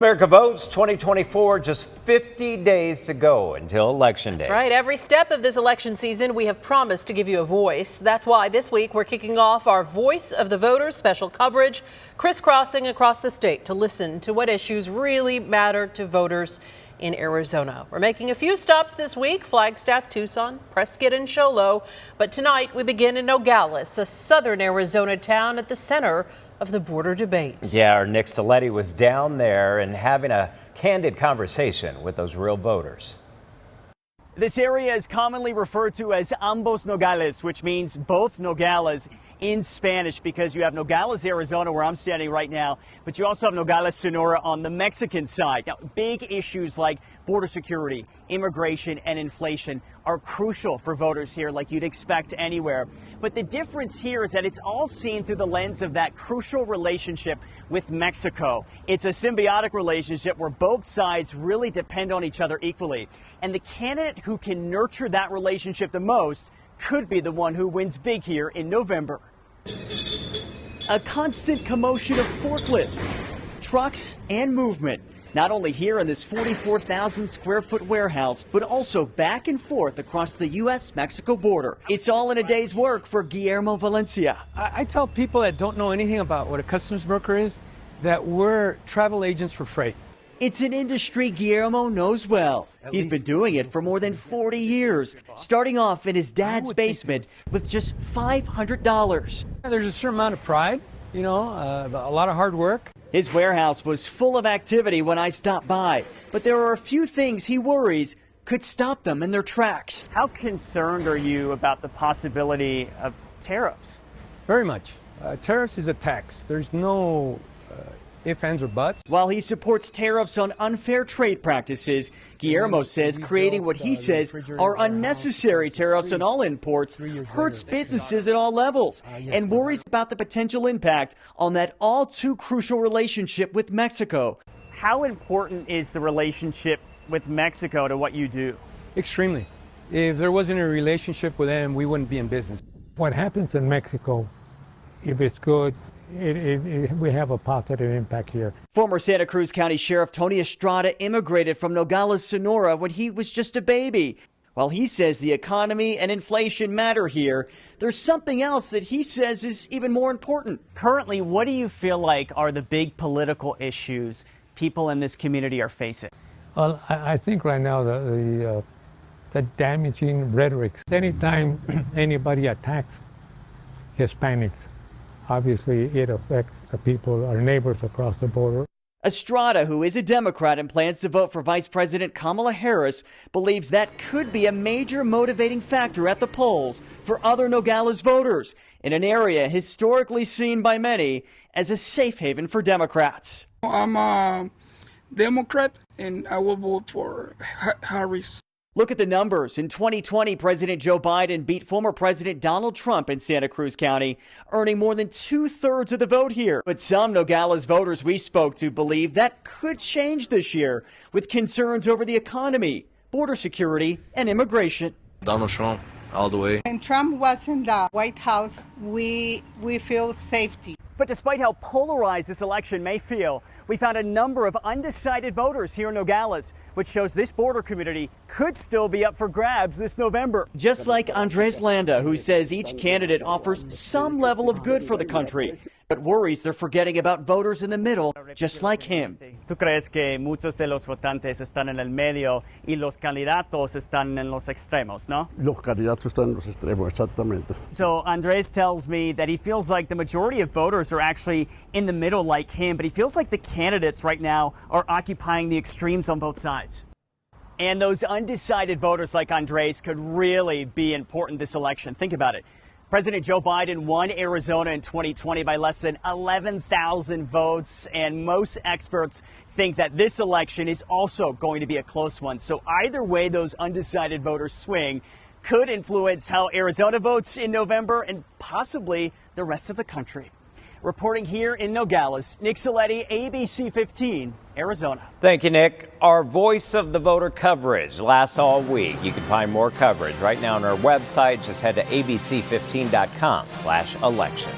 America Votes 2024, just 50 days to go until Election Day. That's right. Every step of this election season, we have promised to give you a voice. That's why this week we're kicking off our Voice of the Voters special coverage, crisscrossing across the state to listen to what issues really matter to voters in Arizona. We're making a few stops this week: Flagstaff, Tucson, Prescott, and Show Low. But tonight we begin in Nogales, a southern Arizona town at the center of the border debate. Yeah, our Nick Stiletti was down there and having a candid conversation with those real voters. This area is commonly referred to as Ambos Nogales, which means both Nogales in Spanish, because you have Nogales, Arizona, where I'm standing right now, but you also have Nogales, Sonora on the Mexican side. Now, big issues like border security, immigration, and inflation are crucial for voters here, like you'd expect anywhere. But the difference here is that it's all seen through the lens of that crucial relationship with Mexico. It's a symbiotic relationship where both sides really depend on each other equally. And the candidate who can nurture that relationship the most could be the one who wins big here in November. A constant commotion of forklifts, trucks, and movement, not only here in this 44,000 square foot warehouse, but also back and forth across the U.S.-Mexico border. It's all in a day's work for Guillermo Valencia. I tell people that don't know anything about what a customs broker is that we're travel agents for freight. It's an industry Guillermo knows well. He's been doing it for more than 40 years, starting off in his dad's basement with just $500. There's a certain amount of pride, a lot of hard work. His warehouse was full of activity when I stopped by, but there are a few things he worries could stop them in their tracks. How concerned are you about the possibility of tariffs? Very much. Tariffs is a tax. There's no ifs, ands, or buts. While he supports tariffs on unfair trade practices, Guillermo says creating what he says are unnecessary tariffs on all imports hurts businesses at all levels, and worries about the potential impact on that all too crucial relationship with Mexico. How important is the relationship with Mexico to what you do? Extremely. If there wasn't a relationship with them, we wouldn't be in business. What happens in Mexico, if it's good, we have a positive impact here. Former Santa Cruz County Sheriff Tony Estrada immigrated from Nogales, Sonora when he was just a baby. While he says the economy and inflation matter here, there's something else that he says is even more important. Currently, what do you feel like are the big political issues people in this community are facing? Well, I think right now the damaging rhetoric. Anytime anybody attacks Hispanics, obviously, it affects the people, our neighbors across the border. Estrada, who is a Democrat and plans to vote for Vice President Kamala Harris, believes that could be a major motivating factor at the polls for other Nogales voters in an area historically seen by many as a safe haven for Democrats. I'm a Democrat, and I will vote for Harris. Look at the numbers. In 2020, President Joe Biden beat former President Donald Trump in Santa Cruz County, earning more than 2/3 of the vote here. But some Nogales voters we spoke to believe that could change this year, with concerns over the economy, border security, and immigration. Donald Trump, all the way. When Trump was in the White House, we feel safety. But despite how polarized this election may feel, we found a number of undecided voters here in Nogales, which shows this border community could still be up for grabs this November. Just like Andres Landa, who says each candidate offers some level of good for the country, but worries they're forgetting about voters in the middle, just like him. ¿Tú crees que muchos de los votantes están en el medio y los candidatos están en los extremos, no? Los candidatos están en los extremos, exactamente. So Andres tells me that he feels like the majority of voters are actually in the middle like him, but he feels like the candidates right now are occupying the extremes on both sides. And those undecided voters like Andres could really be important this election. Think about it. President Joe Biden won Arizona in 2020 by less than 11,000 votes, and most experts think that this election is also going to be a close one. So either way those undecided voters swing could influence how Arizona votes in November and possibly the rest of the country. Reporting here in Nogales, Nick Stiletti, ABC 15, Arizona. Thank you, Nick. Our Voice of the Voter coverage lasts all week. You can find more coverage right now on our website. Just head to abc15.com/elections.